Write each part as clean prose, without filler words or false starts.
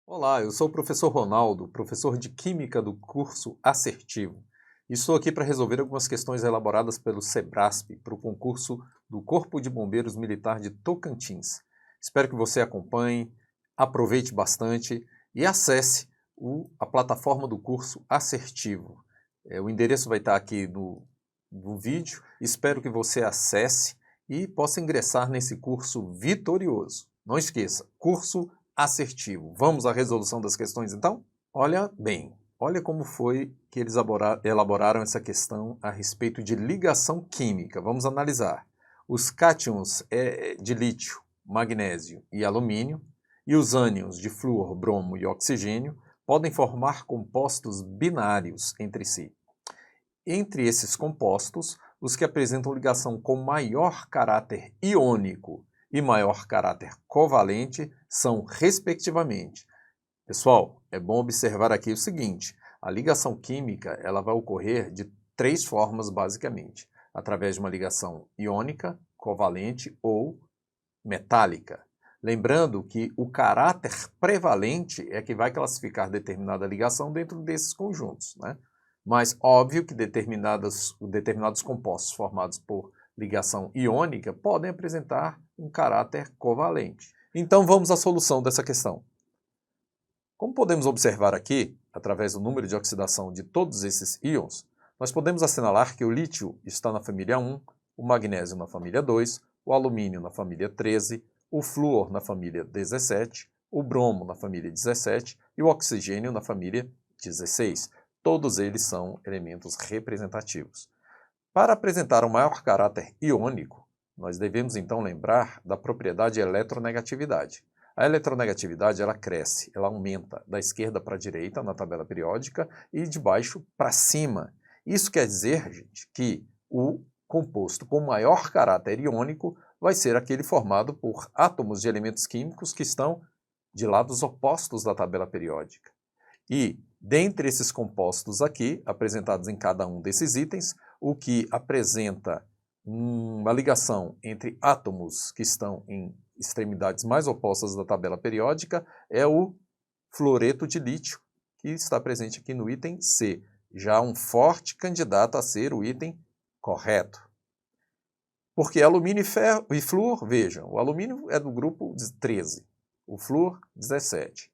Olá, eu sou o professor Ronaldo, professor de Química do curso Assertivo. E estou aqui para resolver algumas questões elaboradas pelo SEBRASP para o concurso do Corpo de Bombeiros Militar de Tocantins. Espero que você acompanhe, aproveite bastante e acesse a plataforma do curso Assertivo. O endereço vai estar aqui no vídeo. Espero que você acesse e possa ingressar nesse curso vitorioso. Não esqueça, curso assertivo. Vamos à resolução das questões, então? Olha bem, olha como foi que eles elaboraram essa questão a respeito de ligação química. Vamos analisar. Os cátions de lítio, magnésio e alumínio e os ânions de flúor, bromo e oxigênio podem formar compostos binários entre si. Entre esses compostos, os que apresentam ligação com maior caráter iônico e maior caráter covalente são, respectivamente. Pessoal, é bom observar aqui o seguinte: a ligação química ela vai ocorrer de três formas, basicamente: através de uma ligação iônica, covalente ou metálica. Lembrando que o caráter prevalente é que vai classificar determinada ligação dentro desses conjuntos, né? Mas óbvio que determinados compostos formados por ligação iônica podem apresentar um caráter covalente. Então vamos à solução dessa questão. Como podemos observar aqui, através do número de oxidação de todos esses íons, nós podemos assinalar que o lítio está na família 1, o magnésio na família 2, o alumínio na família 13, o flúor na família 17, o bromo na família 17 e o oxigênio na família 16. Todos eles são elementos representativos. Para apresentar um maior caráter iônico, nós devemos então lembrar da propriedade eletronegatividade. A eletronegatividade ela cresce, ela aumenta da esquerda para a direita na tabela periódica e de baixo para cima. Isso quer dizer, gente, que o composto com maior caráter iônico vai ser aquele formado por átomos de elementos químicos que estão de lados opostos da tabela periódica. E, dentre esses compostos aqui, apresentados em cada um desses itens, o que apresenta uma ligação entre átomos que estão em extremidades mais opostas da tabela periódica é o fluoreto de lítio, que está presente aqui no item C, já um forte candidato a ser o item correto. Porque alumínio e flúor, vejam, o alumínio é do grupo 13, o flúor 17.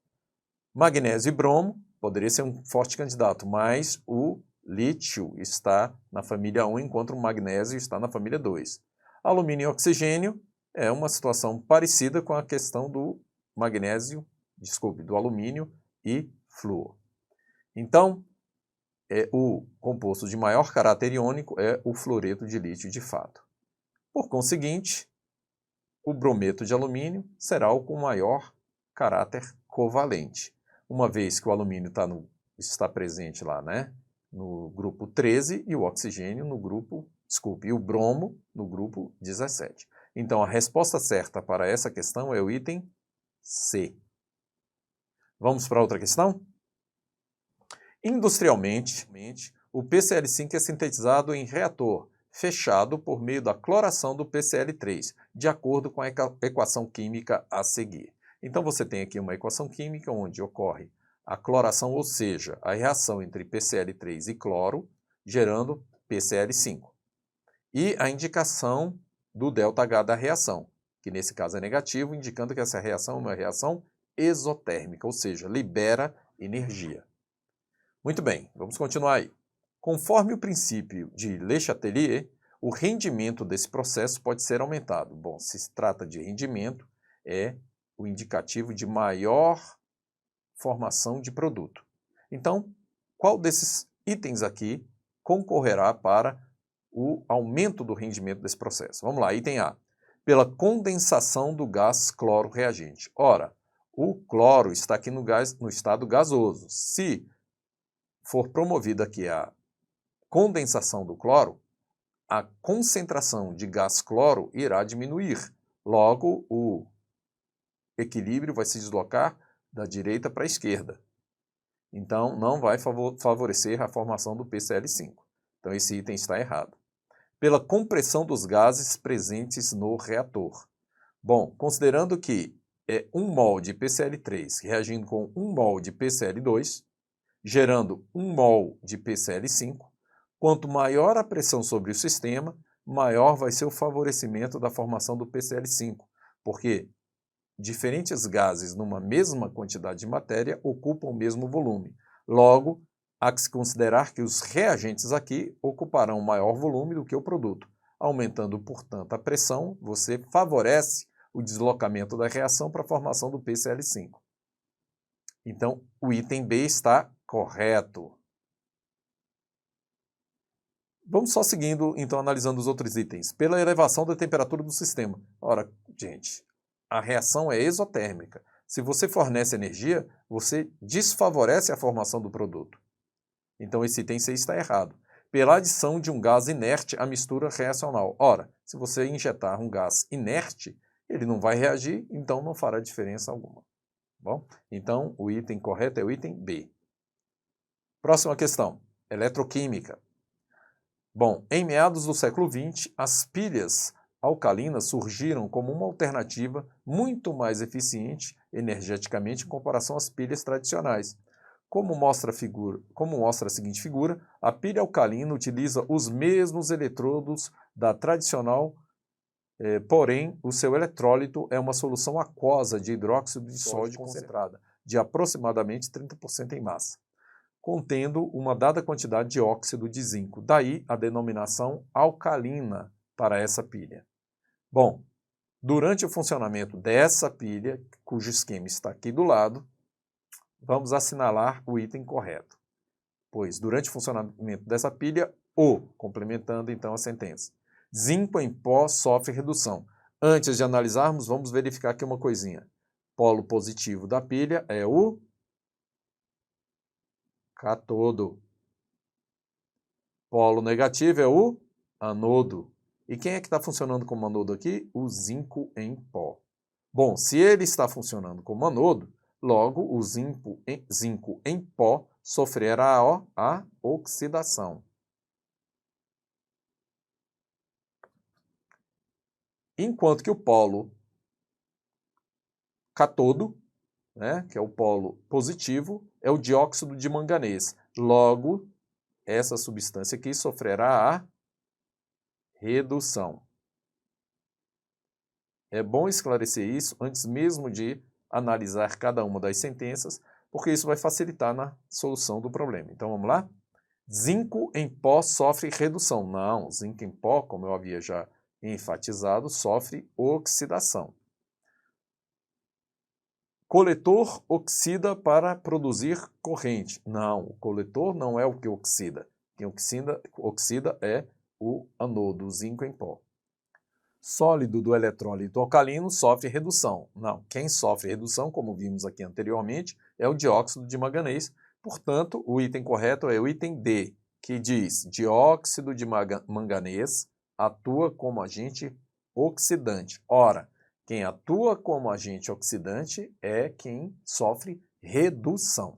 Magnésio e bromo poderia ser um forte candidato, mas o lítio está na família 1, enquanto o magnésio está na família 2. Alumínio e oxigênio é uma situação parecida com a questão do do alumínio e flúor. Então, o composto de maior caráter iônico é o fluoreto de lítio de fato. Por conseguinte, o brometo de alumínio será o com maior caráter covalente. Uma vez que o alumínio está presente lá, né, no grupo 13 e o oxigênio e o bromo no grupo 17. Então, a resposta certa para essa questão é o item C. Vamos para outra questão? Industrialmente, o PCl5 é sintetizado em reator fechado por meio da cloração do PCl3, de acordo com a equação química a seguir. Então você tem aqui uma equação química onde ocorre a cloração, ou seja, a reação entre PCl3 e cloro, gerando PCl5. E a indicação do ΔH da reação, que nesse caso é negativo, indicando que essa reação é uma reação exotérmica, ou seja, libera energia. Muito bem, vamos continuar aí. Conforme o princípio de Le Chatelier, o rendimento desse processo pode ser aumentado. Bom, se trata de rendimento, é o indicativo de maior formação de produto. Então, qual desses itens aqui concorrerá para o aumento do rendimento desse processo? Vamos lá, item A. Pela condensação do gás cloro reagente. Ora, o cloro está aqui no estado gasoso. Se for promovida aqui a condensação do cloro, a concentração de gás cloro irá diminuir. Logo, o equilíbrio vai se deslocar da direita para a esquerda. Então, não vai favorecer a formação do PCl5. Então, esse item está errado. Pela compressão dos gases presentes no reator. Bom, considerando que é 1 mol de PCl3 reagindo com 1 mol de PCl2, gerando 1 mol de PCl5. Quanto maior a pressão sobre o sistema, maior vai ser o favorecimento da formação do PCl5, porque diferentes gases numa mesma quantidade de matéria ocupam o mesmo volume. Logo, há que se considerar que os reagentes aqui ocuparão maior volume do que o produto. Aumentando, portanto, a pressão, você favorece o deslocamento da reação para a formação do PCl5. Então, o item B está correto. Vamos só seguindo, então, analisando os outros itens. Pela elevação da temperatura do sistema. Ora, gente, a reação é exotérmica. Se você fornece energia, você desfavorece a formação do produto. Então, esse item C está errado. Pela adição de um gás inerte à mistura reacional. Ora, se você injetar um gás inerte, ele não vai reagir, então não fará diferença alguma. Bom, então, o item correto é o item B. Próxima questão, eletroquímica. Bom, em meados do século XX, as pilhas alcalinas surgiram como uma alternativa muito mais eficiente energeticamente em comparação às pilhas tradicionais. Como mostra a seguinte figura, a pilha alcalina utiliza os mesmos eletrodos da tradicional, porém, o seu eletrólito é uma solução aquosa de hidróxido de sódio concentrada, de aproximadamente 30% em massa, contendo uma dada quantidade de óxido de zinco. Daí a denominação alcalina para essa pilha. Bom, durante o funcionamento dessa pilha, cujo esquema está aqui do lado, vamos assinalar o item correto. Pois, durante o funcionamento dessa pilha, complementando então a sentença. Zinco em pó sofre redução. Antes de analisarmos, vamos verificar aqui uma coisinha. Polo positivo da pilha é o cátodo. Polo negativo é o anodo. E quem é que está funcionando como anodo aqui? O zinco em pó. Bom, se ele está funcionando como anodo, logo o zinco em pó sofrerá a oxidação. Enquanto que o polo cátodo, né, que é o polo positivo, é o dióxido de manganês. Logo, essa substância aqui sofrerá a redução. É bom esclarecer isso antes mesmo de analisar cada uma das sentenças, porque isso vai facilitar na solução do problema. Então vamos lá? Zinco em pó sofre redução. Não, zinco em pó, como eu havia já enfatizado, sofre oxidação. Coletor oxida para produzir corrente. Não, o coletor não é o que oxida. Quem oxida é o anodo, o zinco em pó. Sólido do eletrólito alcalino sofre redução. Não, quem sofre redução, como vimos aqui anteriormente, é o dióxido de manganês. Portanto, o item correto é o item D, que diz dióxido de manganês atua como agente oxidante. Ora, quem atua como agente oxidante é quem sofre redução.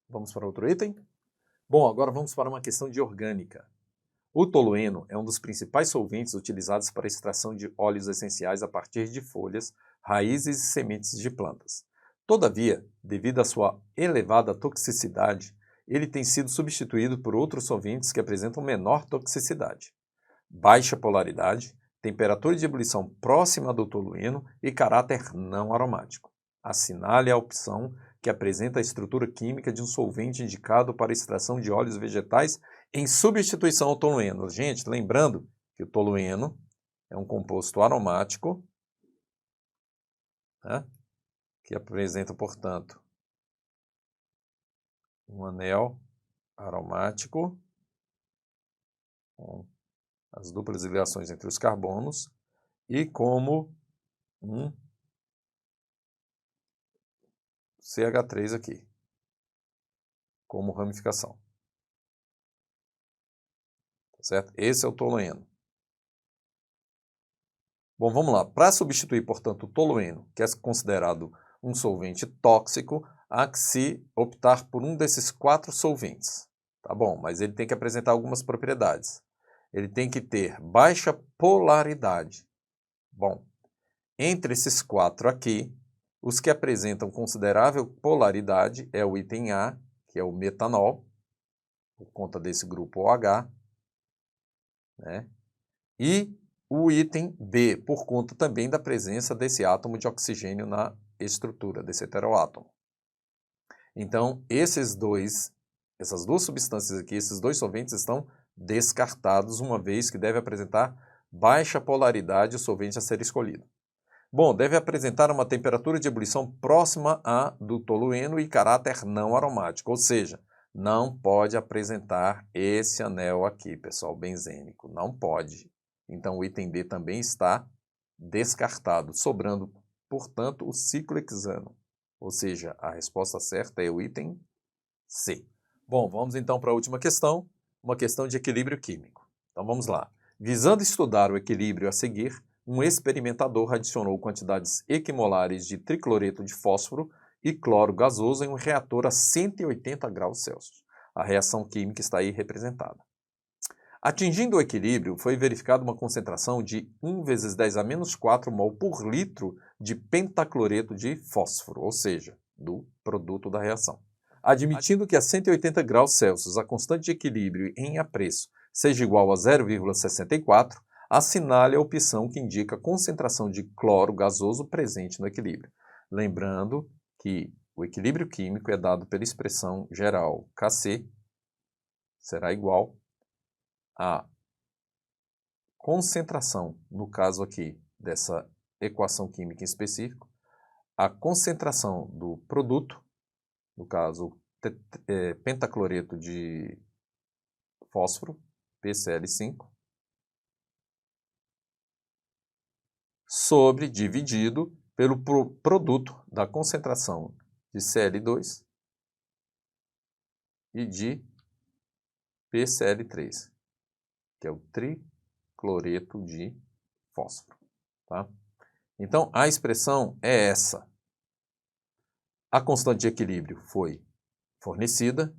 Vamos para outro item? Bom, agora vamos para uma questão de orgânica. O tolueno é um dos principais solventes utilizados para a extração de óleos essenciais a partir de folhas, raízes e sementes de plantas. Todavia, devido à sua elevada toxicidade, ele tem sido substituído por outros solventes que apresentam menor toxicidade, baixa polaridade, temperatura de ebulição próxima do tolueno e caráter não aromático. Assinale a opção que apresenta a estrutura química de um solvente indicado para a extração de óleos vegetais em substituição ao tolueno. Gente, lembrando que o tolueno é um composto aromático, né, que apresenta, portanto, um anel aromático com as duplas ligações entre os carbonos e como um CH3 aqui, como ramificação. Tá certo? Esse é o tolueno. Bom, vamos lá. Para substituir, portanto, o tolueno, que é considerado um solvente tóxico, há que se optar por um desses 4 solventes. Tá bom, mas ele tem que apresentar algumas propriedades. Ele tem que ter baixa polaridade. Bom, entre esses 4 aqui, Os que apresentam considerável polaridade é o item A, que é o metanol, por conta desse grupo OH, né? E o item B, por conta também da presença desse átomo de oxigênio na estrutura, desse heteroátomo. Então, essas duas substâncias aqui, esses dois solventes estão descartados, uma vez que deve apresentar baixa polaridade o solvente a ser escolhido. Bom, deve apresentar uma temperatura de ebulição próxima à do tolueno e caráter não aromático, ou seja, não pode apresentar esse anel aqui, pessoal, benzênico, não pode. Então, o item D também está descartado, sobrando, portanto, o ciclohexano. Ou seja, a resposta certa é o item C. Bom, vamos então para a última questão, uma questão de equilíbrio químico. Então vamos lá. Visando estudar o equilíbrio a seguir, um experimentador adicionou quantidades equimolares de tricloreto de fósforo e cloro gasoso em um reator a 180 graus Celsius. A reação química está aí representada. Atingindo o equilíbrio, foi verificada uma concentração de 1 vezes 10 a menos 4 mol por litro de pentacloreto de fósforo, ou seja, do produto da reação. Admitindo que a 180 graus Celsius a constante de equilíbrio em apreço seja igual a 0,64, assinale a opção que indica a concentração de cloro gasoso presente no equilíbrio. Lembrando que o equilíbrio químico é dado pela expressão geral Kc será igual a concentração, no caso aqui dessa equação química em específico, a concentração do produto, no caso pentacloreto de fósforo, PCl5, dividido pelo produto da concentração de Cl2 e de PCl3, que é o tricloreto de fósforo. Tá? Então, a expressão é essa. A constante de equilíbrio foi fornecida,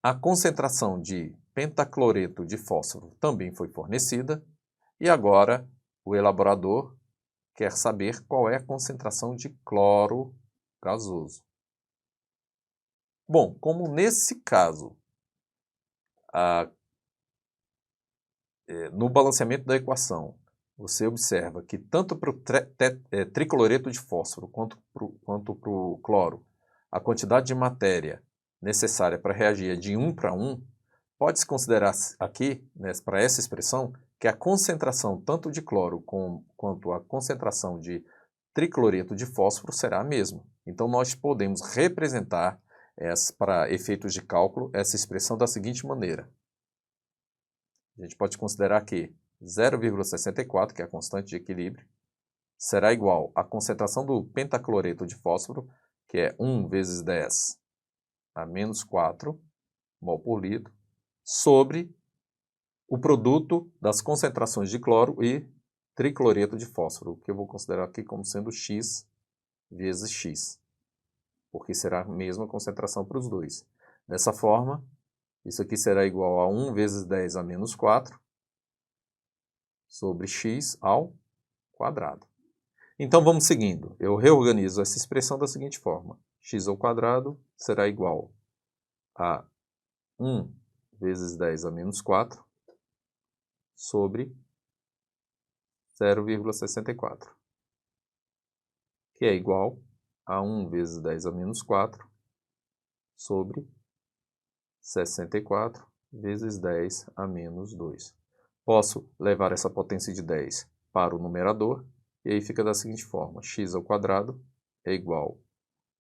a concentração de pentacloreto de fósforo também foi fornecida, e agora o elaborador quer saber qual é a concentração de cloro gasoso. Bom, como nesse caso, no balanceamento da equação, você observa que tanto para o tricloreto de fósforo quanto para o cloro, a quantidade de matéria necessária para reagir é de 1 para 1, pode-se considerar aqui, né, para essa expressão, que a concentração tanto de cloro quanto a concentração de tricloreto de fósforo será a mesma. Então, nós podemos representar, para efeitos de cálculo, essa expressão da seguinte maneira. A gente pode considerar que 0,64, que é a constante de equilíbrio, será igual à concentração do pentacloreto de fósforo, que é 1 vezes 10 a menos 4 mol por litro, sobre o produto das concentrações de cloro e tricloreto de fósforo, que eu vou considerar aqui como sendo x vezes x, porque será a mesma concentração para os dois. Dessa forma, isso aqui será igual a 1 vezes 10 a menos 4 sobre x ao quadrado. Então vamos seguindo. Eu reorganizo essa expressão da seguinte forma. X ao quadrado será igual a 1 vezes 10 a menos 4 sobre 0,64, que é igual a 1 vezes 10 a menos 4 sobre 64 vezes 10 a menos 2. Posso levar essa potência de 10 para o numerador, e aí fica da seguinte forma. X ao quadrado é igual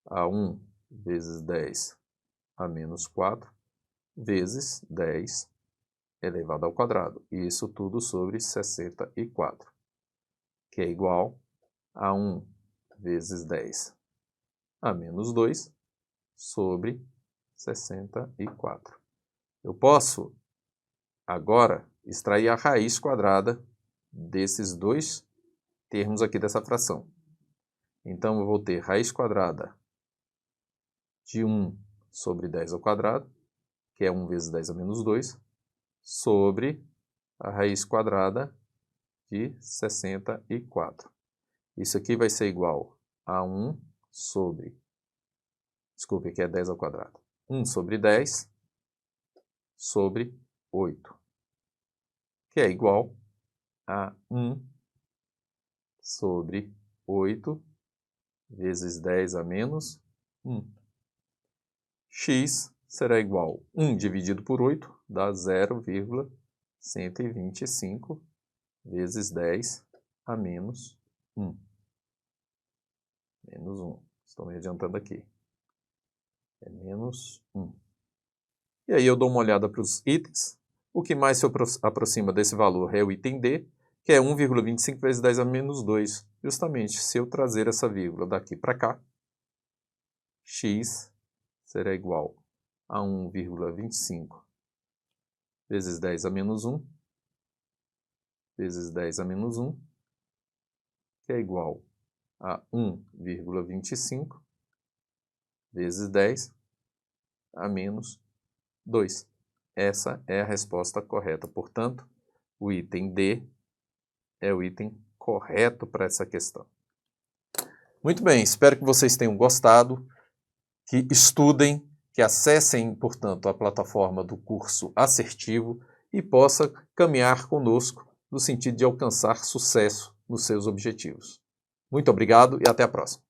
a 1 vezes 10 a menos 4 vezes 10 elevado ao quadrado. E isso tudo sobre 64, que é igual a 1 vezes 10 a menos 2 sobre 64. Eu posso agora extrair a raiz quadrada desses dois termos aqui dessa fração. Então, eu vou ter raiz quadrada de 1 sobre 10 ao quadrado, que é 1 vezes 10 a menos 2, sobre a raiz quadrada de 64. Isso aqui vai ser igual a 1 sobre, desculpe, aqui é 10 ao quadrado, 1 sobre 10 sobre 8, que é igual a 1 sobre 8 vezes 10 a menos 1. X será igual a 1 dividido por 8, dá 0,125 vezes 10 a menos 1. Menos 1. Estou me adiantando aqui. É menos 1. E aí eu dou uma olhada para os itens. O que mais se aproxima desse valor é o item D, que é 1,25 vezes 10 a menos 2. Justamente, se eu trazer essa vírgula daqui para cá, x será igual a 1,25 vezes 10 a menos 1, vezes 10 a menos 1, que é igual a 1,25 vezes 10 a menos 2. Essa é a resposta correta. Portanto, o item D é o item correto para essa questão. Muito bem, espero que vocês tenham gostado, que estudem, que acessem, portanto, a plataforma do curso Assertivo e possa caminhar conosco no sentido de alcançar sucesso nos seus objetivos. Muito obrigado e até a próxima.